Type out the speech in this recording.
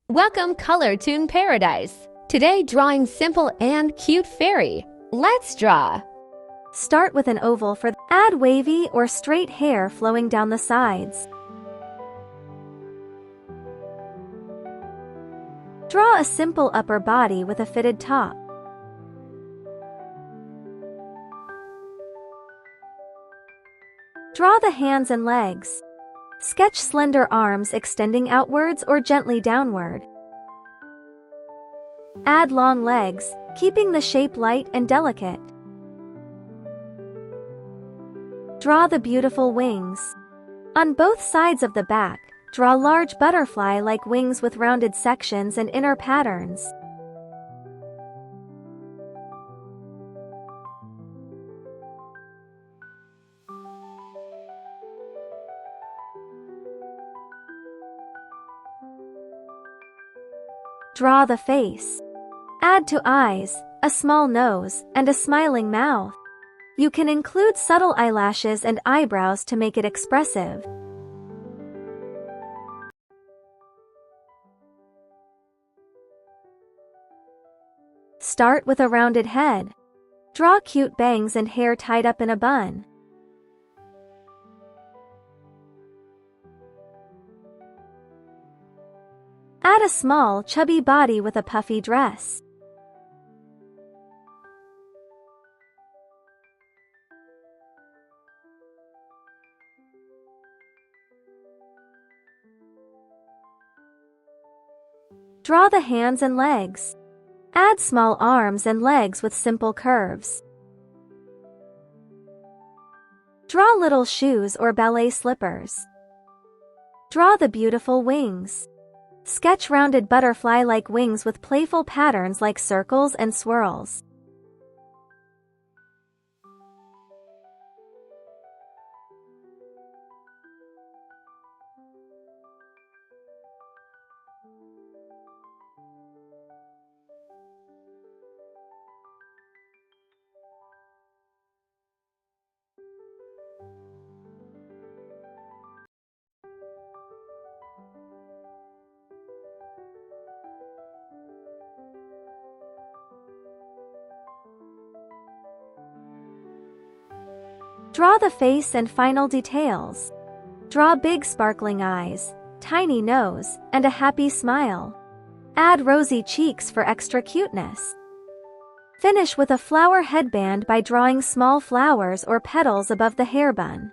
Welcome Color Tune Paradise. Today drawing simple and cute fairy. Let's draw. Start with an oval for add wavy or straight hair flowing down the sides. Draw a simple upper body with a fitted top. Draw the hands and legs. Sketch slender arms extending outwards or gently downward. Add long legs, keeping the shape light and delicate. Draw the beautiful wings. On both sides of the back, draw large butterfly-like wings with rounded sections and inner patterns. Draw the face. Add to eyes, a small nose, and a smiling mouth. You can include subtle eyelashes and eyebrows to make it expressive. Start with a rounded head. Draw cute bangs and hair tied up in a bun. Add a small, chubby body with a puffy dress. Draw the hands and legs. Add small arms and legs with simple curves. Draw little shoes or ballet slippers. Draw the beautiful wings. Sketch rounded butterfly-like wings with playful patterns like circles and swirls. Draw the face and final details. Draw big sparkling eyes, tiny nose, and a happy smile. Add rosy cheeks for extra cuteness. Finish with a flower headband by drawing small flowers or petals above the hair bun.